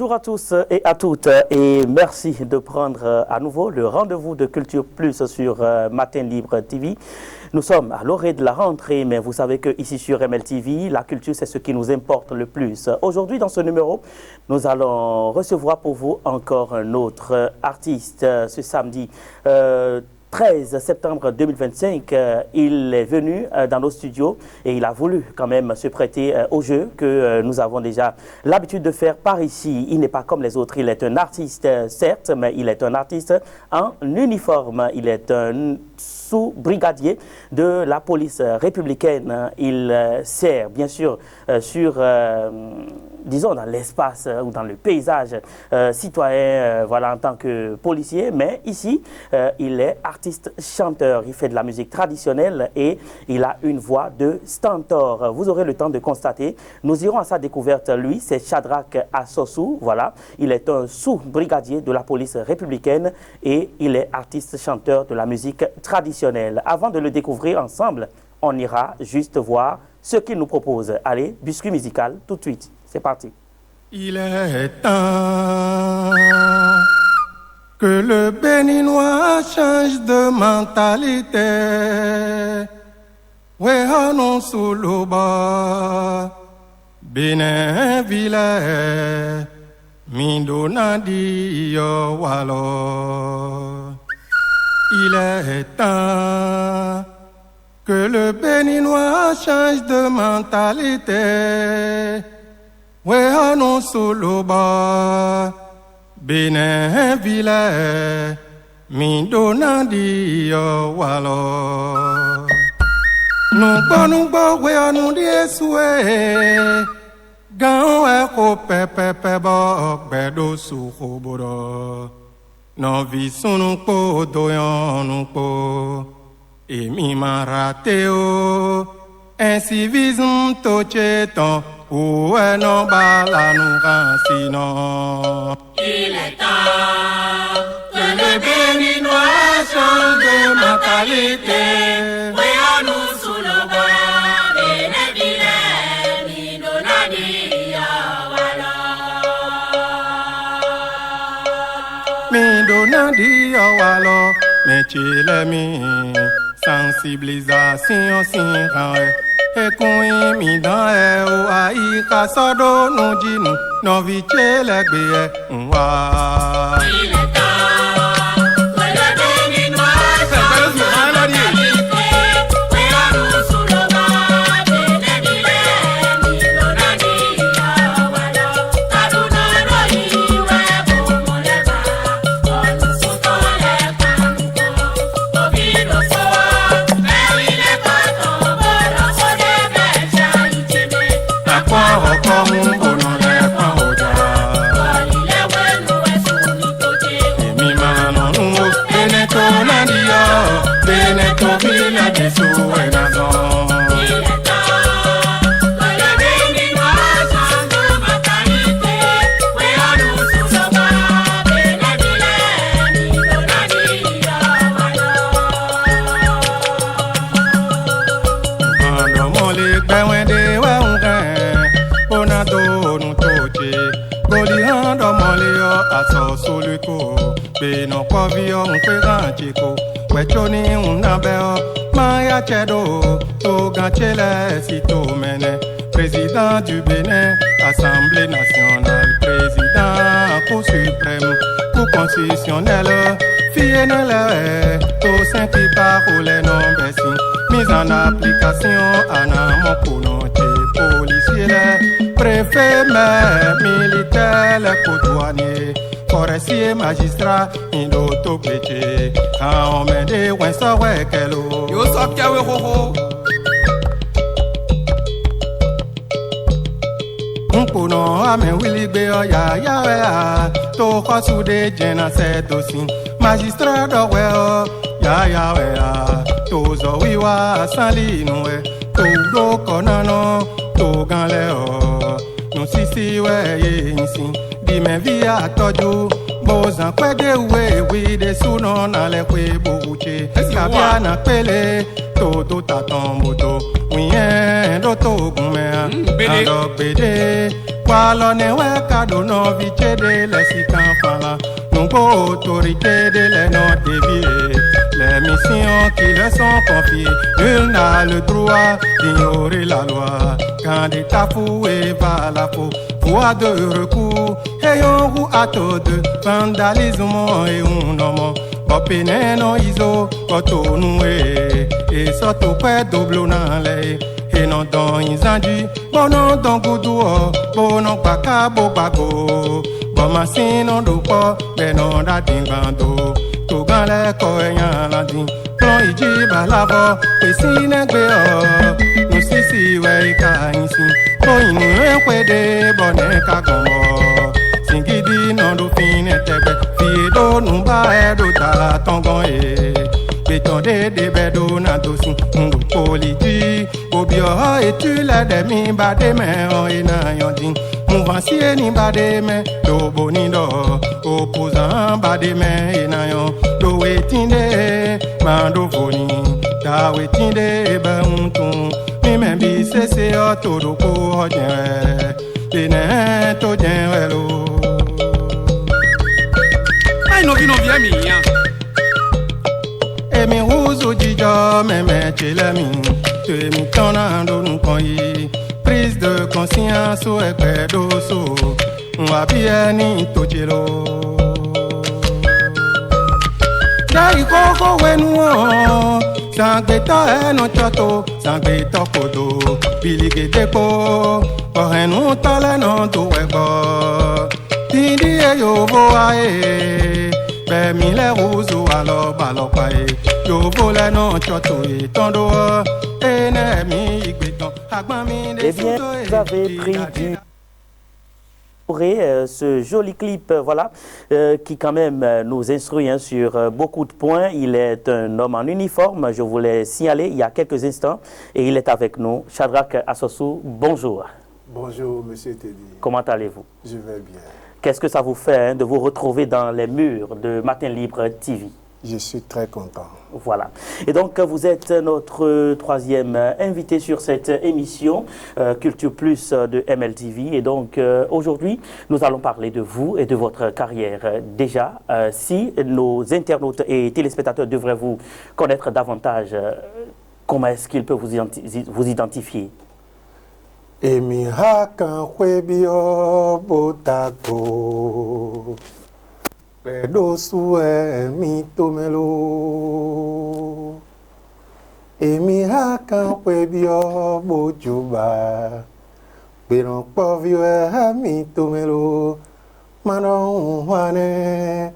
Bonjour à tous et à toutes et merci de prendre à nouveau le rendez-vous de Culture Plus sur Matin Libre TV. Nous sommes à l'orée de la rentrée, mais vous savez qu'ici sur MLTV, la culture c'est ce qui nous importe le plus. Aujourd'hui dans ce numéro, nous allons recevoir pour vous encore un autre artiste ce samedi. 13 septembre 2025, il est venu dans nos studios et il a voulu quand même se prêter au jeu que nous avons déjà l'habitude de faire par ici. Il n'est pas comme les autres, il est un artiste certes, mais il est un artiste en uniforme. Il est un sous-brigadier de la police républicaine. Il sert bien sûr sur, disons, dans l'espace ou dans le paysage citoyen, voilà, en tant que policier, mais ici, il est artiste chanteur. Il fait de la musique traditionnelle et il a une voix de stentor. Vous aurez le temps de constater. Nous irons à sa découverte. Lui, c'est Shadrach Assossou. Voilà, il est un sous-brigadier de la police républicaine et il est artiste chanteur de la musique traditionnelle. Avant de le découvrir ensemble, on ira juste voir ce qu'il nous propose. Allez, biscuit musical, tout de suite. C'est parti. Il est temps que le Béninois change de mentalité. Ouais, non sous le bas, Bénin Ville, Mindonadi yo walo. Il est temps que le Béninois change de mentalité. Ouais, non sous le bas, Bénin Ville, Mindonadi yo walo. Nous bon, ouais, nous dis souhait. Gan e ko pepe bo bedo su khoboro. No vi sunu po doyon po. E mi marate o. Incivisme tocheton. Ou e non bala nous rancino. Il est temps que le Béninois change de mentalité. Oui, on nous sous le bois, Bénéville, Mindonadi, Mindonadi walo, mais chile mi sensibilisation sin ran e kun mi dan e o ai ka sodo no jinu no vi chele gbe e nwa. Il est temps que le Béninois change de mentalité. Oui, on nous sous le bois, Bénéville, Mindonadi, Kaduna roi iwe bumoleba. Beno kwa vio mpega chiko wechoni unabeo maya chedo to ganchele sito mene président du Bénin Assemblée nationale président Cour suprême Cour constitutionnelle fienele to senti parole non besi mise en application anamo konoche policier le préfet mais militaire le douanier forestier magistrat indoto peche quand on met des wenso wekelo yo so kiawe hoho Mpono ame wili gbe oya yawe a to khosu de jena se dosin magistrat do we o ya yawe a to zo wiwa sali nu e to do konano to ganle o no sisi we yinsin di me via toju bozan kwede we de suno na le kwe boguche kabia na pele to to taton moto wiyen do to gun me a do pede Wala ne we kado no viche de le si kanfala. Nungo autorité de les non déviés. Les missions qui leur sont confiées, nul n'a le droit d'ignorer la loi. Quand des tafoués va la peau, voie de recours, et on roue à taux de vandalisme et un homme. Bopene no iso, koto noué, et soto près double dans les. Et non dans incendies, bonon dans goudou, bonon paka bobago. Bomasino do po, benon da dingando. Togan le koyan la din, plon iji balavo, pesine gbe o. No sisi we ka insin, ko inu enkwede bone ka gombo. Singidi no do fine tebe, fie do numba e do ta tongon e. Beton de bedo na dosin, ndo politi. Obio et tu la demi ba de me o ina yondin. Mouvancier ni ba de me, do bonido. Opposant ba de me ina yon. Do wetinde, mando foni. Da wetinde ba untum. Mi men bi se o todo ko o jenwe. Tene to jenwe lo. Ai no vi mi ya. Emi rouzo dijo me chele mi. Tu mi tonando nou konyi. Prise de conscience ou ekpe doso. Mwa bien ni tochelo. Dai koko wenu o. Sangbeto e no choto. Sangbeto kodo. Bilige depo. Orenu tole no do weko. Tindi e yo vo ae. Be mi le rouzo alo balopae. Yo vole no choto e tondo. Eh bien, vous avez pris du... ce joli clip, voilà, qui quand même nous instruit sur beaucoup de points. Il est un homme en uniforme, je vous l'ai signalé il y a quelques instants, et il est avec nous. Shadrack Assossou, bonjour. Bonjour, monsieur Teddy. Comment allez-vous? Je vais bien. Qu'est-ce que ça vous fait de vous retrouver dans les murs de Matin Libre TV? Je suis très content. Voilà. Et donc, vous êtes notre troisième invité sur cette émission Culture Plus de MLTV. Et donc, aujourd'hui, nous allons parler de vous et de votre carrière. Déjà, si nos internautes et téléspectateurs devraient vous connaître davantage, comment est-ce qu'ils peuvent vous identifier? Emi hakan kwebio botako. Pedo sue mi tomelo. Emi hakan kwebio bojuba. Pero povio mi tomelo. Manon wane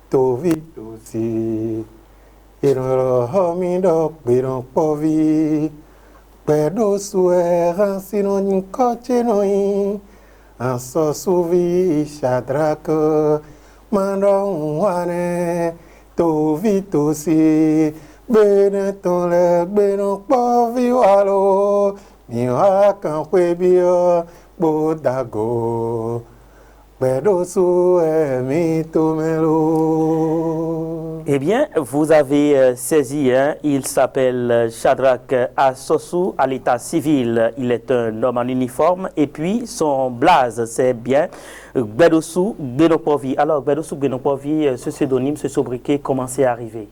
to vitosi. Ero homi do pero povi. Pedo sue sino nkoche noi. Anso suvi Shadrack. Mandon wane to vitosi beneton le benon povi walo mi hakan kwebio bodago bedosu mi tomelo. Eh bien, vous avez saisi, hein, il s'appelle Shadrack Assossou à l'état civil. Il est un homme en uniforme et puis son blaze, c'est bien Gbedossou Gbenopovi. Alors, Gbedossou Gbenopovi, ce pseudonyme, ce sobriquet, comment c'est arrivé?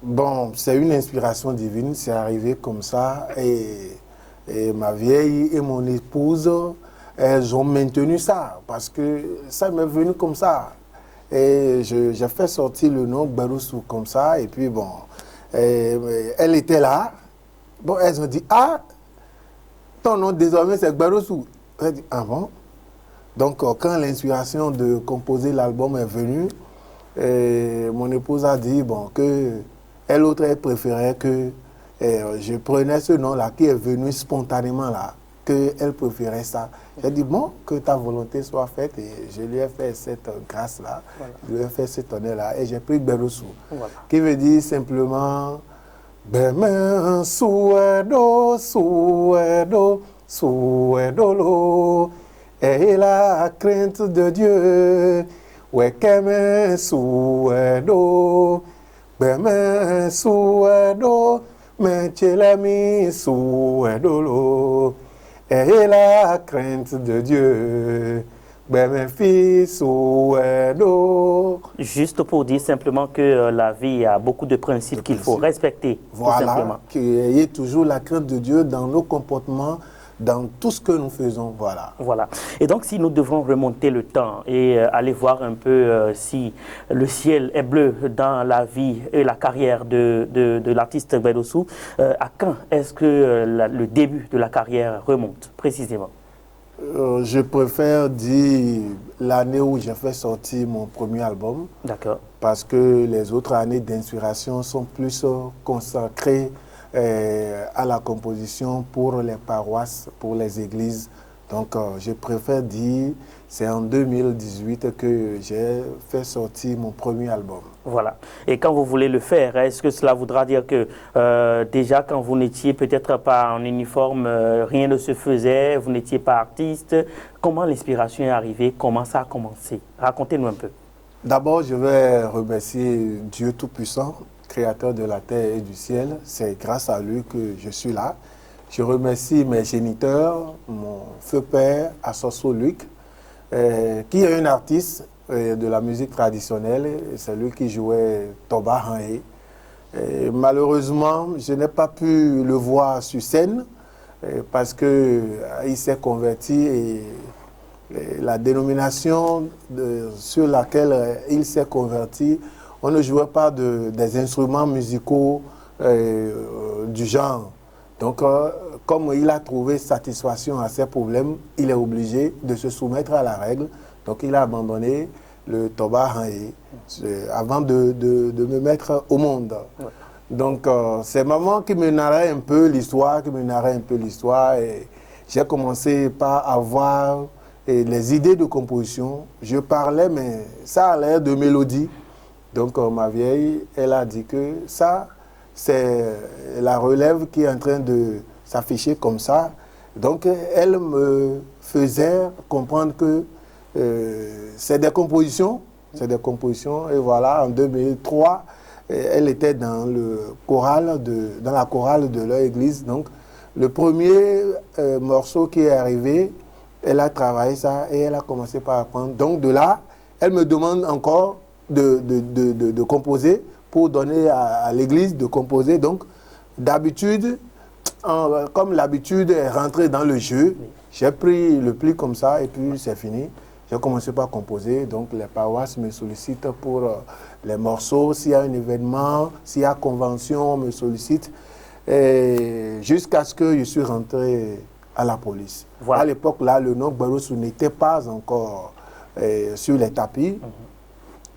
Bon, c'est une inspiration divine, c'est arrivé comme ça. Et ma vieille et mon épouse, elles ont maintenu ça parce que ça m'est venu comme ça. Et j'ai fait sortir le nom Gbedossou comme ça. Et puis bon, elle était là. Bon, elles ont dit, ah, ton nom désormais c'est Gbedossou. J'ai dit, ah bon? Donc quand l'inspiration de composer l'album est venue, mon épouse a dit, bon, que elle aurait préféré que je prenais ce nom-là qui est venu spontanément là, qu'elle préférait ça. J'ai dit, bon, que ta volonté soit faite, et je lui ai fait cette grâce-là, voilà. Je lui ai fait cet honneur-là, et j'ai pris Gbedossou, voilà. Qui veut dire simplement, Bemen souedo, souedo, souedolo, et la crainte de Dieu, wekeme souedo, Bemen souedo, men chelemi souedolo. ayez la crainte de Dieu. Ben, fils, juste pour dire simplement que la vie a beaucoup de principes qu'il faut respecter. Voilà, qu'il y ait toujours la crainte de Dieu dans nos comportements, dans tout ce que nous faisons. Voilà. Voilà. Et donc, si nous devons remonter le temps et aller voir un peu si le ciel est bleu dans la vie et la carrière de l'artiste Gbedossou, à quand est-ce que le début de la carrière remonte précisément? Je préfère dire l'année où j'ai fait sortir mon premier album. D'accord. Parce que les autres années d'inspiration sont plus consacrées à la composition pour les paroisses, pour les églises. Donc, je préfère dire, c'est en 2018 que j'ai fait sortir mon premier album. Voilà. Et quand vous voulez le faire, est-ce que cela voudra dire que déjà quand vous n'étiez peut-être pas en uniforme, rien ne se faisait, vous n'étiez pas artiste? Comment l'inspiration est arrivée? Comment ça a commencé? Racontez-nous un peu. D'abord, je vais remercier Dieu Tout-Puissant, créateur de la terre et du ciel. C'est grâce à lui que je suis là. Je remercie mes géniteurs, mon feu père, Assoso Luc, qui est un artiste de la musique traditionnelle. C'est lui qui jouait Toba Hanhé. Malheureusement, je n'ai pas pu le voir sur scène parce qu'il s'est converti et la dénomination sur laquelle il s'est converti, on ne jouait pas des instruments musicaux du genre. Donc, comme il a trouvé satisfaction à ses problèmes, il est obligé de se soumettre à la règle. Donc, il a abandonné le Toba Hanhé avant de me mettre au monde. Ouais. Donc, c'est maman qui me narrait un peu l'histoire, et j'ai commencé par avoir les idées de composition. Je parlais, mais ça a l'air de mélodie. Donc, ma vieille, elle a dit que ça, c'est la relève qui est en train de s'afficher comme ça. Donc, elle me faisait comprendre que c'est des compositions. Et voilà, en 2003, elle était dans la chorale de leur église. Donc, le premier morceau qui est arrivé, elle a travaillé ça et elle a commencé par apprendre. Donc, de là, elle me demande encore de composer pour donner à l'église de composer. Donc, d'habitude, comme l'habitude est rentrée dans le jeu, j'ai pris le pli comme ça et puis c'est fini. J'ai commencé par composer. Donc, les paroisses me sollicitent pour les morceaux. S'il y a un événement, s'il y a convention, on me sollicite. Jusqu'à ce que je suis rentré à la police. Voilà. À l'époque, là, le nom Gbedossou n'était pas encore sur les tapis.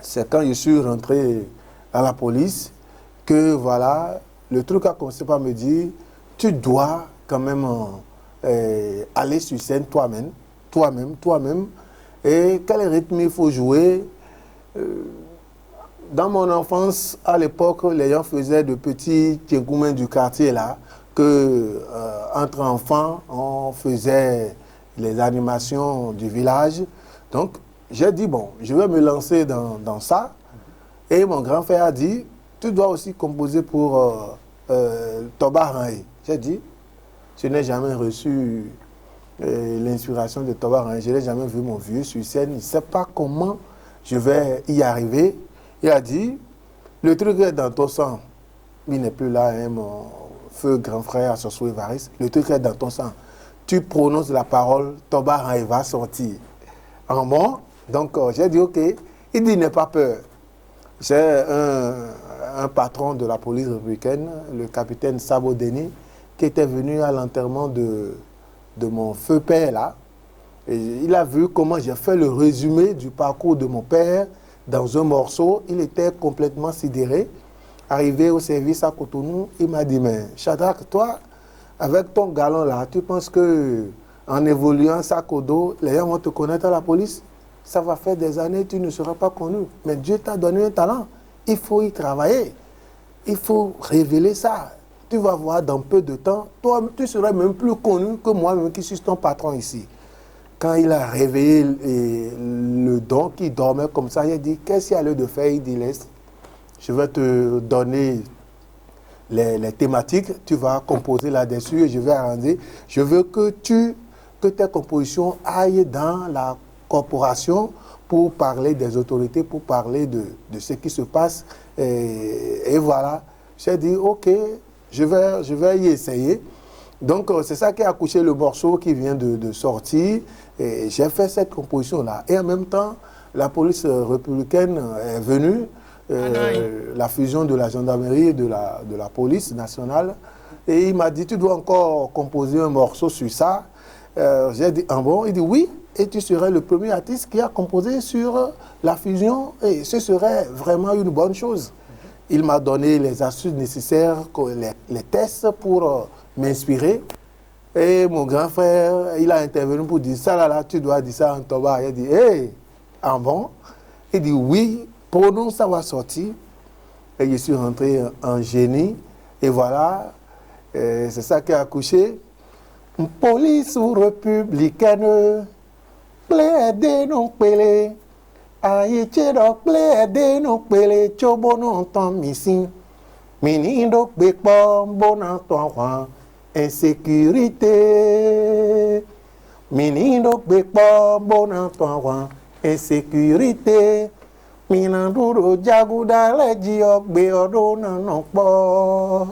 C'est quand je suis rentré à la police que, voilà, le truc a commencé par me dire, tu dois quand même aller sur scène toi-même. Et quel rythme il faut jouer. Dans mon enfance, à l'époque, les gens faisaient de petits tchégoumens du quartier là, que entre enfants, on faisait les animations du village. Donc, j'ai dit, bon, je vais me lancer dans ça. Et mon grand frère a dit, tu dois aussi composer pour Toba Hanhé. J'ai dit, je n'ai jamais reçu l'inspiration de Toba Hanhé. Je n'ai jamais vu mon vieux sur scène. Il ne sait pas comment je vais y arriver. Il a dit, le truc est dans ton sang. Il n'est plus là, hein, mon feu grand frère Assoso Évariste. Le truc est dans ton sang. Tu prononces la parole, Toba Hanhé va sortir. En bon, donc j'ai dit, ok. Il dit, n'aie pas peur. J'ai un patron de la police républicaine, le capitaine Sabo Denis, qui était venu à l'enterrement de mon feu père là. Et il a vu comment j'ai fait le résumé du parcours de mon père dans un morceau. Il était complètement sidéré. Arrivé au service à Cotonou, il m'a dit, mais Shadrach, toi, avec ton galon là, tu penses que en évoluant sac au dos, les gens vont te connaître à la police? Ça va faire des années, tu ne seras pas connu. Mais Dieu t'a donné un talent. Il faut y travailler. Il faut révéler ça. Tu vas voir dans peu de temps, toi, tu seras même plus connu que moi-même qui suis ton patron ici. Quand il a réveillé le don qui dormait comme ça, il a dit, qu'est-ce qu'il y a lieu de faire? Il dit, laisse, je vais te donner les thématiques, tu vas composer là-dessus et je vais arranger. Je veux que tu que tes compositions aillent dans la corporation pour parler des autorités, pour parler de ce qui se passe. Et voilà, j'ai dit, ok, je vais y essayer. Donc, c'est ça qui a accouché le morceau qui vient de sortir. Et j'ai fait cette composition-là. Et en même temps, la police républicaine est venue, la fusion de la gendarmerie et de la police nationale. Et il m'a dit, tu dois encore composer un morceau sur ça. J'ai dit, ah bon? Il dit, oui. Et tu serais le premier artiste qui a composé sur la fusion. Et ce serait vraiment une bonne chose. Il m'a donné les astuces nécessaires, les tests pour m'inspirer. Et mon grand frère, il a intervenu pour dire, ça là, tu dois dire ça en Toba. Il a dit, hey, ah bon? Il dit, oui, pour nous, ça va sortir. Et je suis rentré en génie. Et voilà, c'est ça qui a accouché. Police ou républicaine, plaide non pele. Aïe, do plaide non pele. Chobo non ton missing. Minindo bekpo bonan ton roi. Insécurité. Minindo bekpo bonan ton roi. Insécurité. Minanduro jaguda legio beodo non po.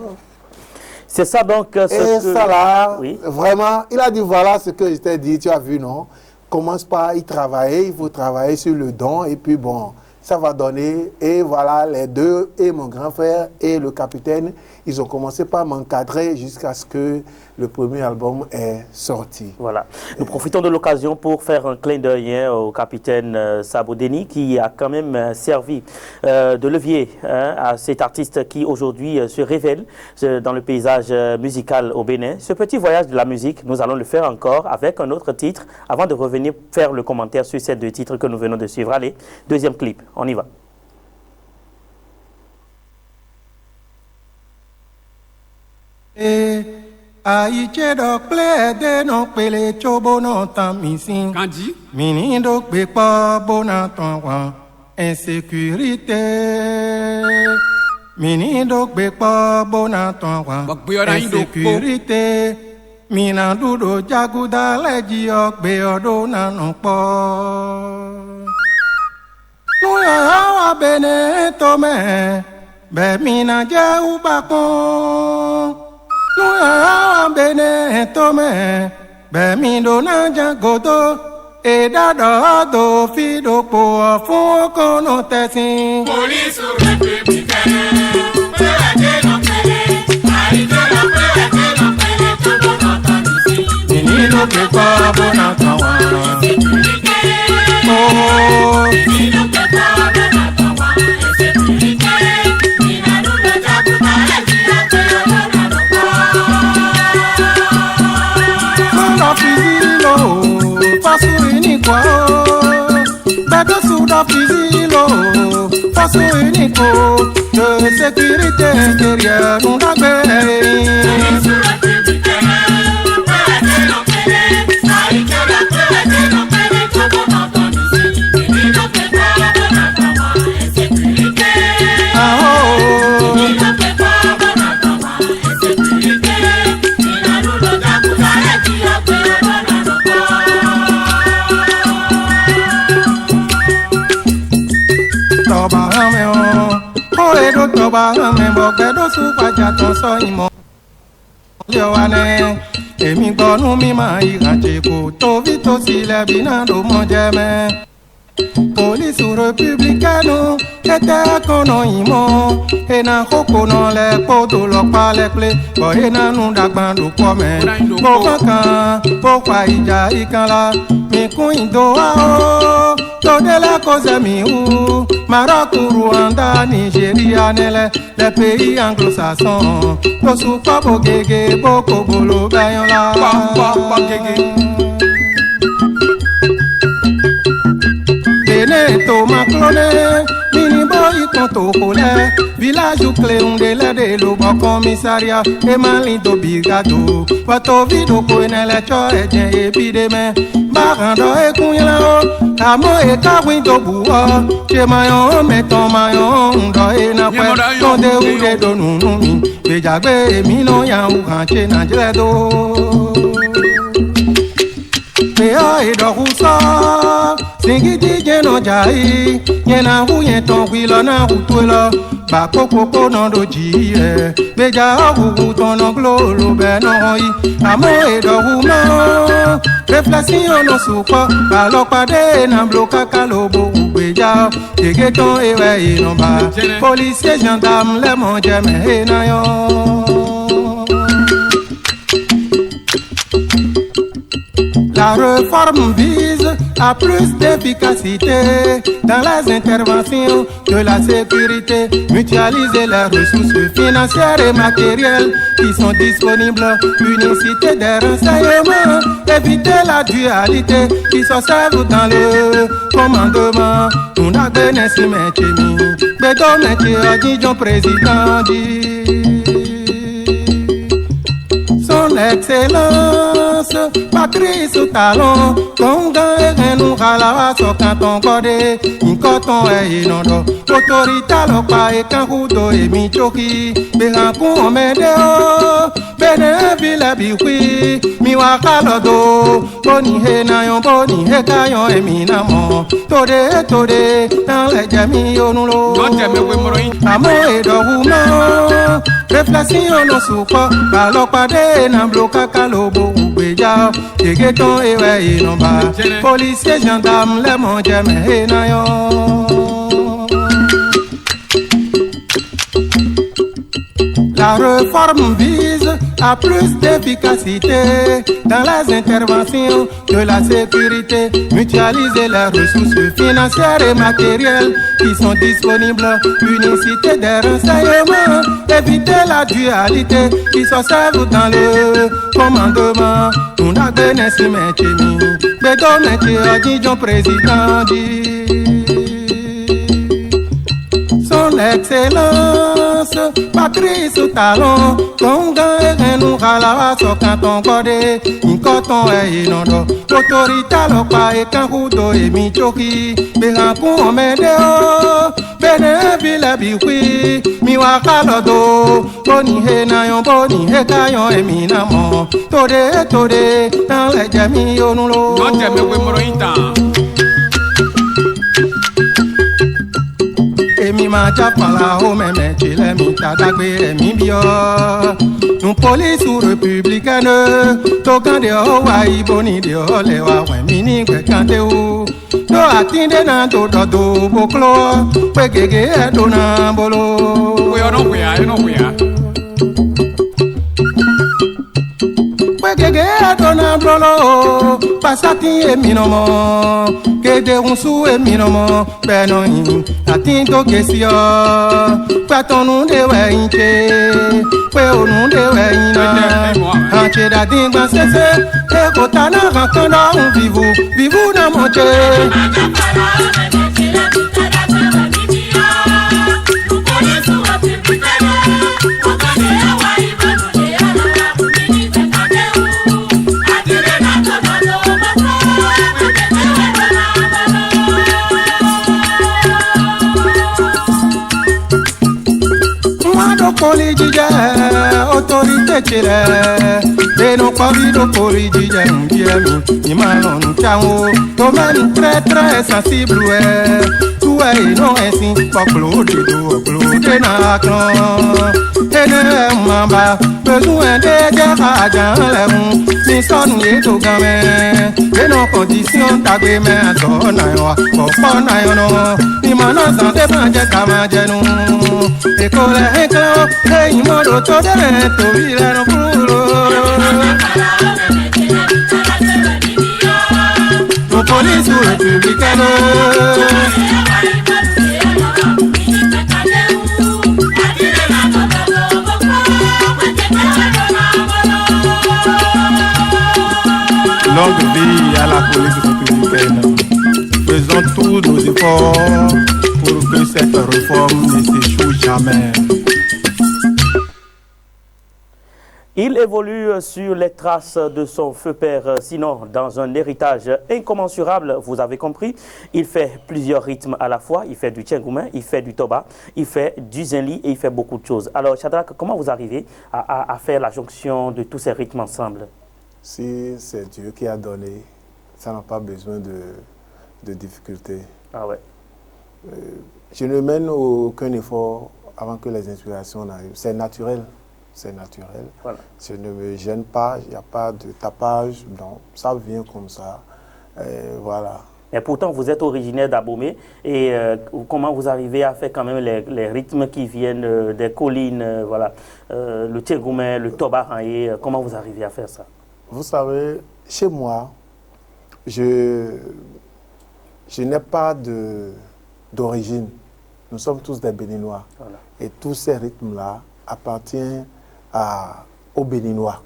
C'est ça donc. Et ça là, oui. Vraiment, il a dit voilà ce que je t'ai dit, tu as vu, non? Commence par y travailler, il faut travailler sur le don et puis bon, ça va donner. Et voilà, les deux, et mon grand frère et le capitaine, ils ont commencé par m'encadrer jusqu'à ce que le premier album est sorti. Voilà. Nous profitons de l'occasion pour faire un clin d'œil au capitaine Sabo Deni qui a quand même servi de levier à cet artiste qui aujourd'hui se révèle dans le paysage musical au Bénin. Ce petit voyage de la musique, nous allons le faire encore avec un autre titre avant de revenir faire le commentaire sur ces deux titres que nous venons de suivre. Allez, deuxième clip, on y va. Aïe do plaide non pele chobo non tan missing. Kandi. Minindo bekpo bonan ton roi. Insécurité. Minindo bekpo bonan ton roi. Insécurité. Minandudo jaguda legio beodo nanon po. Nuya bene tome. Be mina je ubakon. Nuya bene tome, be mindo na jangodo, e dado do fido po fun kono tesin. Police républicaine, pele no pele, aïe la pele no pele, todo no tanisi. Menino que pa bona tawa. Oh, Menino que pa bona tawa, insécurité. Minarudo jaguda legio beodo nanon po. Suda fizilo, fasu iniko. Bedo suda fizilo, fasu iniko. De sécurité intérieure, nous l'avons. Police républicaine, pele no pele, aïe la pele no pele, todo no tanisi. Menino que pa bona tawa, insécurité. Menino que pa bona tawa, insécurité. Minarudo jaguda legio beodo nanon po. Toba hame o, o edo toba hame bo bedo supaja ton so imo. Lewane, emi gbonu mi ma iranje ko to vi to sile binando mo jeme. Police républicaine, était kono imo, ena koko no le podo lo pa le ple, bo ena nu dagban do pome. Bo kankan, bo pa ija ikanla, mi kun indo a o. Tode la cause mi ou, Maroc, Rwanda, Nigeria, Nele, les pays anglo-saxons. Lo soupa bo gege, boko bolo bayon la. Bene to maclone, mini boy konto kole, village ou clé on de la de lo bon commissariat, et malindo bigado, pato vido koine le cho e jen e bideme, barando e kunyela o, amo e kawindo buwa, che mayon meton mayon, do e na pwe, tonde ou de do nunumi, bejagbe e mino ya ou kanche na jledo. Bea et Doroussa, Singiti Jeno Jai, Yena Rouyen ton Wilana Routuela, Bako Coco Nandoji, Beja Roux ton Anglo, Benoi, Amo et Dorouma, Réflexion no soupa, Balopade, Namblo Kakalobo, Beja, Tegeton et Wei Nomba, Policiers, gendarmes, les mondiens, et Nayon. La réforme vise à plus d'efficacité dans les interventions de la sécurité, mutualiser les ressources financières et matérielles qui sont disponibles, unicité des renseignements, éviter la dualité qui s'observe dans le commandement. On a béni ce métier, bédo métier, dit président dit. Son excellence, Patrice Talon, Tonga et nous ralawa so canton codé, in coton et inondo, autorita lopa et kangudo et michoki, berankou omedeo, bene vile biwi, miwaka lodo, boni he nayon, boni he kayon et minamo, tode, dans les jami onulo, amo et dorouman, réflexion no soupa, balopade, Namblo Kakalobo, Beja, Tegeton et Wei Nomba, policiers, gendarmes, les mondiens, et Nayon. La réforme vise à plus d'efficacité dans les interventions de la sécurité, mutualiser les ressources financières et matérielles qui sont disponibles, unicité des renseignements, éviter la dualité qui s'observe dans le commandement. On a béni ce métier, bédo métier, dit président dit. Son excellence, Patrice Talon, Tonga et nous ralawa so canton codé, in coton et inondo, autorita lopa et kangudo et michoki, berankou omedeo, bene vile biwi, miwaka lodo, boni he nayon, boni he kayon et minamo, tode, dans les jami onulo. Non jame we moroita. Emi ma japala o meme chile mi tadagbe emi bio. Nous police ou républicaine, tokan de o wa iboni de o le wa wen mini kwe kante ou. Do atinde na do boklo, pe gege e do na bolo. We no we are. Gege adona brolo, pasati e minomo, gede unsu e minomo, benoin, atinto kesio, patonu de weinche, pe onu de weina, anche da dingba sese, e kotana rakanda un vivu na moche. Poli jije, autorité chile, de no pavido poli jije, mbiemi, imalon chango, domaine très sensible, tu es non ainsi, poklo de na clan, ene mamba, besoin de guerre dans les roues, ni son ye to gamin, de nos conditions tagwe men so na yo, poko na yo no, ni manan san de banje kamajenu, ekole eklo, hey modo to de to vile no pulo. No police républicaine. Longue vie à la police républicaine. Faisons tous nos efforts pour que cette réforme ne s'échoue jamais. Il évolue sur les traces de son feu père, sinon dans un héritage incommensurable, vous avez compris. Il fait plusieurs rythmes à la fois, il fait du tchengoumen, il fait du toba, il fait du zinli et il fait beaucoup de choses. Alors Shadrach, comment vous arrivez à faire la jonction de tous ces rythmes ensemble? Si c'est Dieu qui a donné, ça n'a pas besoin de difficultés. Ah ouais. Je ne mène aucun effort avant que les inspirations n'arrivent. C'est naturel. C'est naturel. Voilà. Je ne me gêne pas, il n'y a pas de tapage. Non, ça vient comme ça. Voilà. Et pourtant, vous êtes originaire d'Abomey. Et comment vous arrivez à faire quand même les rythmes qui viennent des collines, voilà, le Tchégoumé, le Toba-Raye, comment vous arrivez à faire ça? Vous savez, chez moi, je n'ai pas d'origine. Nous sommes tous des Béninois. Voilà. Et tous ces rythmes-là appartiennent aux Béninois.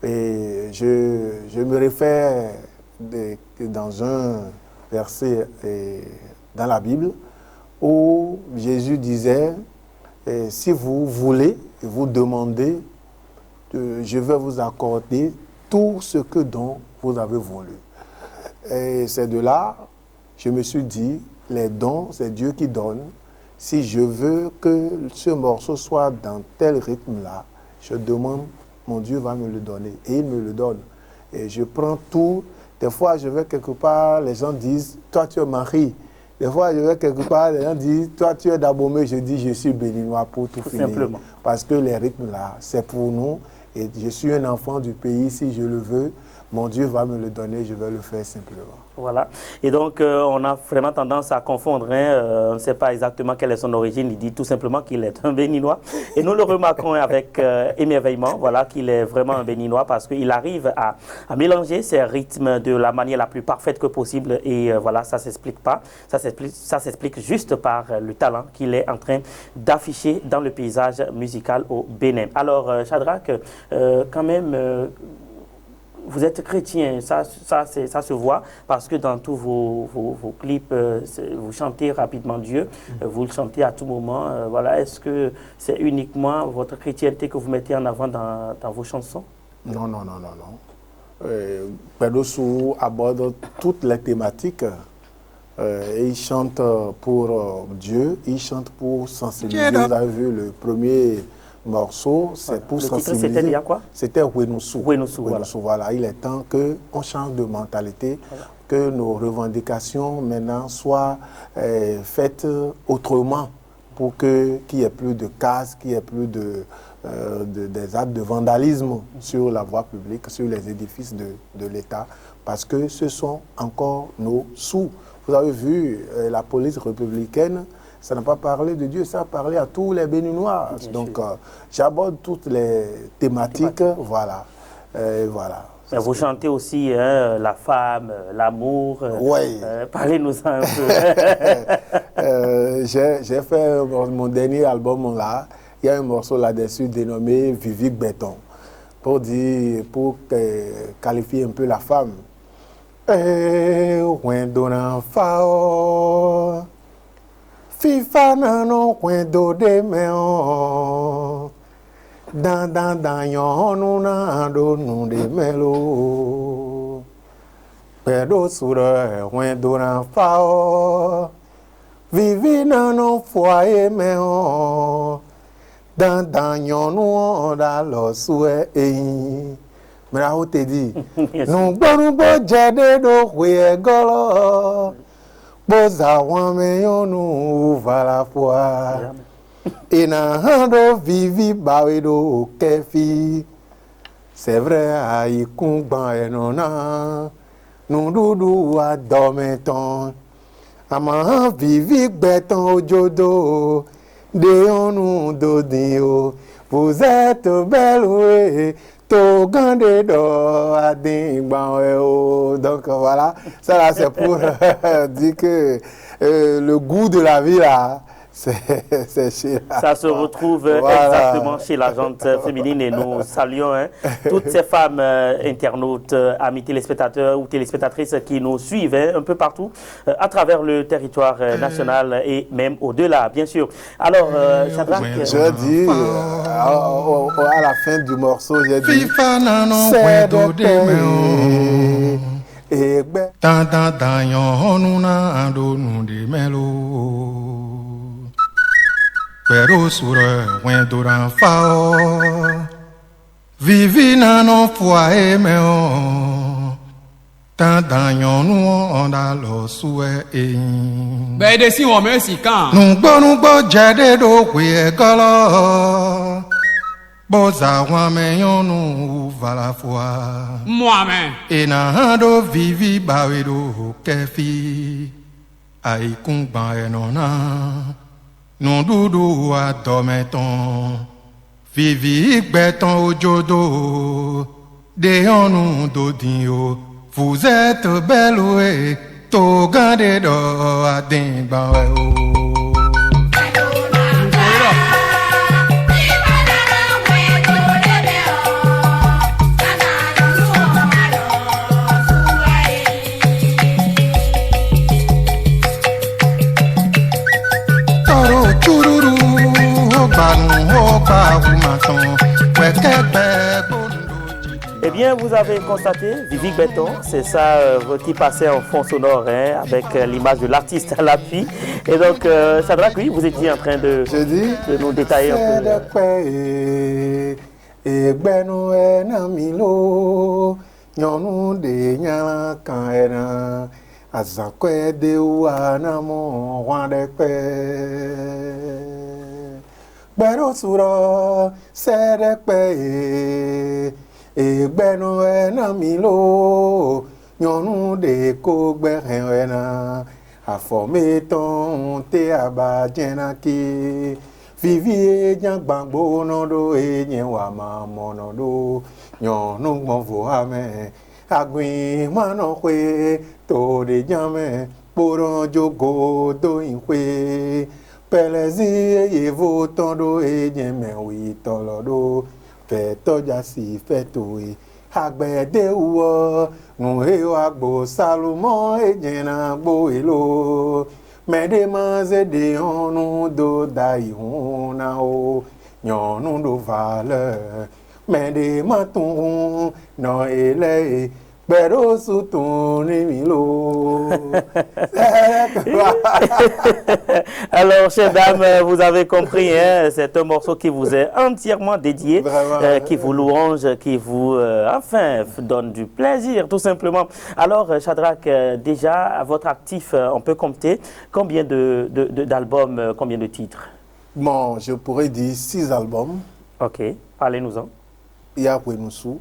Et je me réfère dans un verset dans la Bible où Jésus disait, si vous voulez et vous demandez, je vais vous accorder tout ce que dont vous avez voulu. Et c'est de là, je me suis dit, les dons, c'est Dieu qui donne. Si je veux que ce morceau soit dans tel rythme-là, je demande, mon Dieu va me le donner. Et il me le donne. Et je prends tout. Des fois, je vais quelque part, les gens disent, toi tu es Marie. Des fois, je vais quelque part, les gens disent, toi tu es d'Abomey. Je dis, je suis béninois pour tout finir. Simplement. Parce que les rythmes-là, c'est pour nous. Et je suis un enfant du pays, si je le veux. Mon Dieu va me le donner, je vais le faire simplement. Voilà. Et donc, on a vraiment tendance à confondre. On ne sait pas exactement quelle est son origine. Il dit tout simplement qu'il est un Béninois. Et nous le remarquons avec émerveillement, voilà, qu'il est vraiment un Béninois parce qu'il arrive à mélanger ses rythmes de la manière la plus parfaite que possible. Et voilà, ça ne s'explique pas. Ça s'explique juste par le talent qu'il est en train d'afficher dans le paysage musical au Bénin. Alors, Shadrach, quand même... vous êtes chrétien, ça se voit parce que dans tous vos clips, vous chantez rapidement Dieu, vous le chantez à tout moment. Voilà. Est-ce que c'est uniquement votre chrétienté que vous mettez en avant dans vos chansons? Non. Pedro Sou aborde toutes les thématiques. Il chante pour Dieu, il chante pour sensibiliser. Vous avez vu le premier morceau, c'est pour sensibiliser. C'était il y a quoi? C'était Wenoussou. Voilà. Il est temps qu'on change de mentalité, que nos revendications maintenant soient faites autrement pour qu'il n'y ait plus de casse, qu'il n'y ait plus des actes de vandalisme sur la voie publique, sur les édifices de l'État, parce que ce sont encore nos sous. Vous avez vu, la police républicaine, ça n'a pas parlé de Dieu, ça a parlé à tous les Béninois. Donc, j'aborde toutes les thématiques, voilà. Voilà. Mais vous chantez aussi la femme, l'amour. Oui. Parlez-nous un peu. J'ai fait mon dernier album là. Il y a un morceau là-dessus dénommé Vivi Béton. Pour qualifier un peu la femme. Fifa nano kwendo de meo dan yon na do nu de melo pedo sura kwendo na fao vivi nano foye meo dan yon da lo sue mais là où te dit nous bon jade do we golo boza wame yonu vala fois ina hando vivi bawedo kefi c'est vrai ai kungban enona nududu adometon ama vivi beton ojodo de yonu dodio vous êtes belle donc voilà, ça là c'est pour dire que le goût de la vie là, c'est chez la... Ça se retrouve exactement chez la gente féminine et nous saluons toutes ces femmes internautes, amis téléspectateurs ou téléspectatrices qui nous suivent un peu partout à travers le territoire national et même au-delà, bien sûr. Alors, Shadrach... Je dis, à la fin du morceau, j'ai dit... Pero sura wendo ran fao Vivi na no foye meo Tan danyon nous on a le souhait. Ben de si on met si quand. Nous bon jade do kwe kala. Boza wa me yon nous va la foi. Moi-même. Et na hando vivi bawe do kefi. Ai kung ba enona. Non doudou a dometon. Vivi beton au jodo. De nous dodinho. Vous êtes belle oué. To gade do a den bawe o. Eh bien, vous avez constaté, Vivi Béton, c'est ça qui passait en fond sonore hein, avec l'image de l'artiste à l'appui. Et donc, Shadrack, oui, vous étiez en train de nous détailler un peu. Bero suro sere pe egbenu ena milo nyonu de ko gbere na afome ton te abajena ki vivi jangbangbo no do enyen wa ma mono do nyonu gbonvo ame agbin mano kwe to de jame poron jogo do inwe Pelezi ye votondo e nyeme wi tolodo feto jasi feto e agbede uwo nu e agbo Salomon e jena gbo elo mede maze de onu do dai huna o nyonu do valeur mede matun no ele Pero Alors, chers dames, vous avez compris, hein, c'est un morceau qui vous est entièrement dédié, qui vous louange, qui vous, enfin, donne du plaisir, tout simplement. Alors, Shadrack, déjà, à votre actif, on peut compter combien d'albums, combien de titres? Bon, je pourrais dire 6 albums. Ok, parlez-nous-en. Il y a Kwenoussou,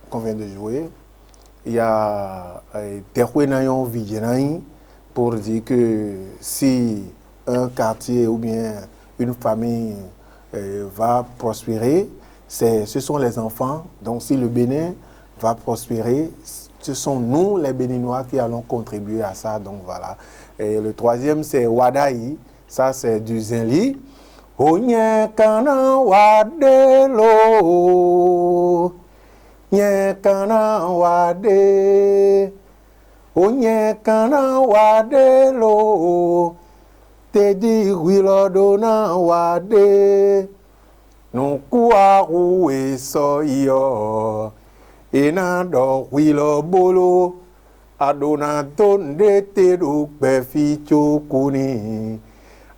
qu'on vient de jouer. Il y a Terwenayon Vidjenaï pour dire que si un quartier ou bien une famille va prospérer, ce sont les enfants. Donc si le Bénin va prospérer, ce sont nous les Béninois qui allons contribuer à ça. Donc voilà. Et le troisième c'est Wadaï, ça c'est du Zinli. Onye kana wadelo. Nye kana wade, onye kana wade lo, te di wilo dona wade, nukua uwe so yo, ina do wilo bolo, adona tonde te do befi chokuni,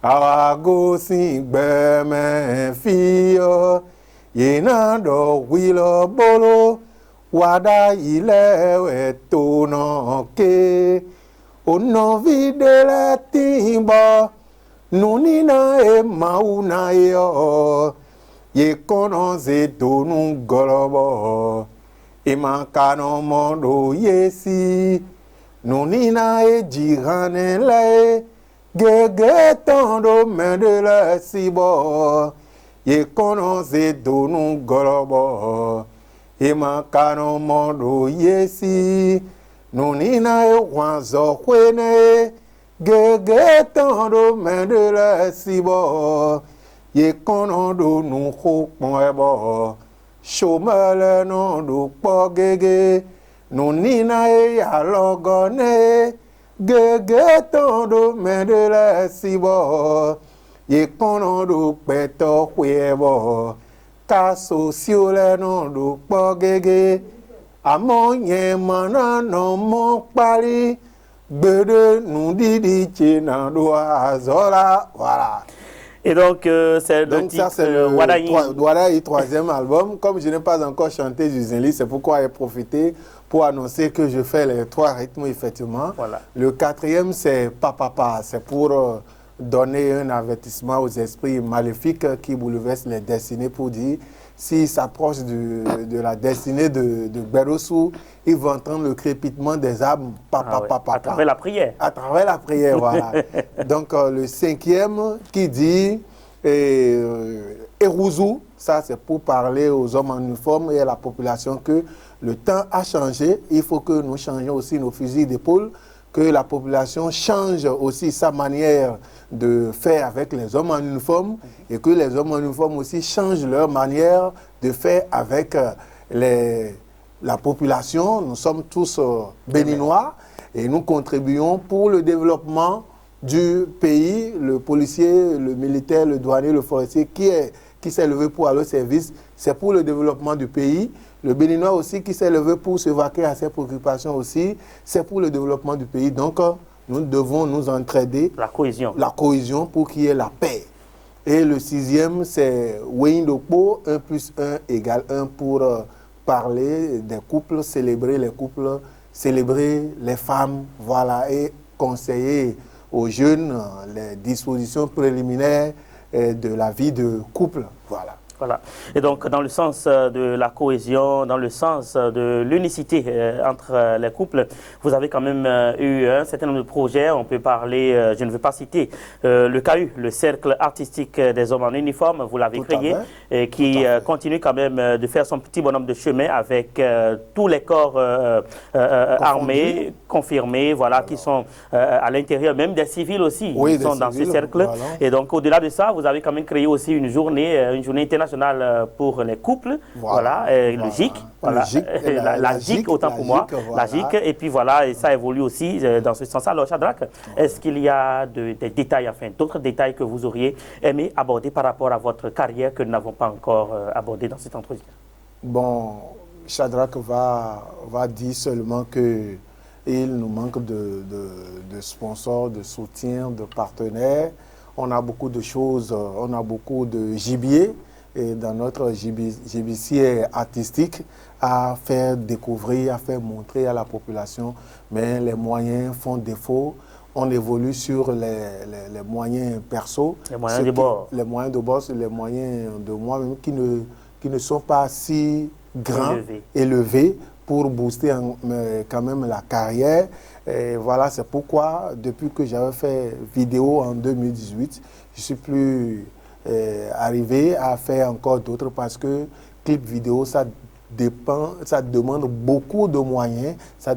awago si beme fiyo, Yena do wilo bolo wada ile to no ke ono videle timba nunina e mauna yo ye kono ze donu golobo e mankano mondo yesi nunina e jirane le gege tondo mendele sibo Ye kono ze donu golobo Ema kano mondo yesi Nunina e wanzo kwene Gege tondo mendele sibo Ye kono do nu kukmwebo Shomele no do po gege Nunina e yalogone Gege tondo mendele sibo Ye kono do peto kwebo Kaso siole no do pogege Amonye mana no mo pari Bede nou didi chena do azola Voilà. Et donc, c'est le titre ça, c'est le Wadaï. Wadaï, troisième album. Comme je n'ai pas encore chanté du Zinli, c'est pourquoi j'ai profité pour annoncer que je fais les 3 rythmes, effectivement. Voilà. Le 4e, c'est Papa. C'est pour donner un avertissement aux esprits maléfiques qui bouleversent les destinées, pour dire, s'ils s'approchent de la destinée de Gbérossou, ils vont entendre le crépitement des âmes, Papa. À travers la prière. À travers la prière, voilà. Donc, le 5e qui dit Erouzou, ça c'est pour parler aux hommes en uniforme et à la population que le temps a changé. Il faut que nous changions aussi nos fusils d'épaule, que la population change aussi sa manière de faire avec les hommes en uniforme et que les hommes en uniforme aussi changent leur manière de faire avec la population. Nous sommes tous béninois et nous contribuons pour le développement du pays. Le policier, le militaire, le douanier, le forestier qui s'est levé pour aller au service, c'est pour le développement du pays. Le Béninois aussi qui s'est levé pour se vaquer à ses préoccupations aussi, c'est pour le développement du pays. Donc, nous devons nous entraider. La cohésion. La cohésion pour qu'il y ait la paix. Et le 6e, c'est Weyndokpo, 1 + 1 = 1 pour parler des couples, célébrer les couples, célébrer les femmes, voilà, et conseiller aux jeunes les dispositions préliminaires de la vie de couple, voilà. Voilà. Et donc, dans le sens de la cohésion, dans le sens de l'unicité entre les couples, vous avez quand même eu un certain nombre de projets. On peut parler, je ne veux pas citer, le CAU, le Cercle Artistique des Hommes en Uniforme, vous l'avez créé, et qui continue quand même de faire son petit bonhomme de chemin avec tous les corps armés, confirmés, voilà, qui sont à l'intérieur, même des civils aussi, oui, qui sont dans ce cercle. Voilà. Et donc, au-delà de ça, vous avez quand même créé aussi une journée internationale pour les couples, voilà, le GIC, voilà, la GIC, autant pour moi, la GIC, et puis voilà, et ça évolue aussi dans ce sens-là. Alors, Shadrack, est-ce qu'il y a des détails, enfin, d'autres détails que vous auriez aimé aborder par rapport à votre carrière que nous n'avons pas encore abordé dans cet entretien? Bon, Shadrack va dire seulement que il nous manque de sponsors, de soutien, de partenaires. On a beaucoup de choses, on a beaucoup de gibier et dans notre gibier artistique à faire découvrir, à faire montrer à la population, mais les moyens font défaut. On évolue sur les moyens perso. Les moyens de bord. Les moyens de bord, c'est les moyens de moi-même qui ne sont pas si grands, élevés pour booster quand même la carrière. Et voilà, c'est pourquoi, depuis que j'avais fait vidéo en 2018, je ne suis plus arrivé à faire encore d'autres parce que clip vidéo, ça demande beaucoup de moyens, ça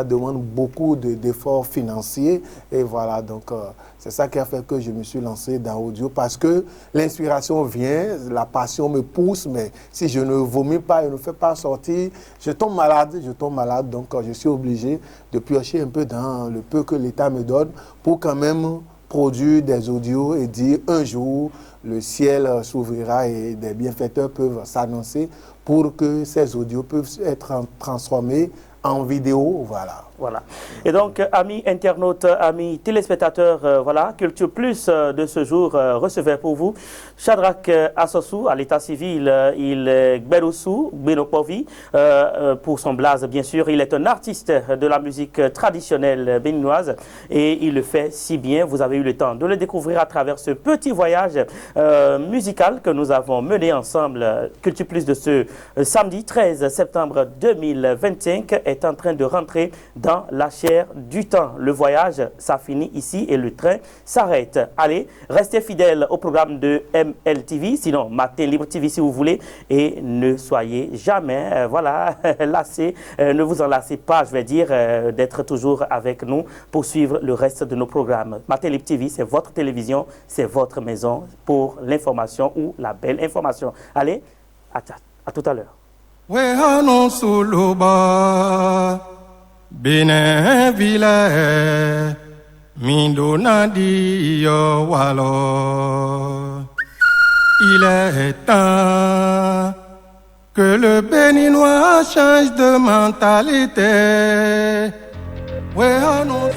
demande beaucoup d'efforts financiers. Et voilà, donc c'est ça qui a fait que je me suis lancé dans l'audio parce que l'inspiration vient, la passion me pousse, mais si je ne vomis pas et ne fais pas sortir, je tombe malade. Donc je suis obligé de piocher un peu dans le peu que l'État me donne pour quand même produire des audios et dire un jour le ciel s'ouvrira et des bienfaiteurs peuvent s'annoncer pour que ces audios peuvent être transformés en vidéo, voilà. Voilà. Et donc, amis internautes, amis téléspectateurs, voilà, Culture Plus de ce jour recevait pour vous Shadrack Assossou à l'état civil, il est Gbérossou, Gbénopovi, pour son blaze bien sûr. Il est un artiste de la musique traditionnelle béninoise et il le fait si bien. Vous avez eu le temps de le découvrir à travers ce petit voyage musical que nous avons mené ensemble. Culture Plus de ce samedi 13 septembre 2025 est en train de rentrer dans la chair du temps. Le voyage, ça finit ici et le train s'arrête. Allez, restez fidèles au programme de MLTV, sinon Matin Libre TV si vous voulez, et ne soyez jamais, voilà, lassés, ne vous en lassez pas, je vais dire, d'être toujours avec nous pour suivre le reste de nos programmes. Matin Libre TV, c'est votre télévision, c'est votre maison pour l'information ou la belle information. Allez, à tout à l'heure. Bene vile Mindona di yo walo. Il est temps que le Béninois change de mentalité. Ouais, annonce.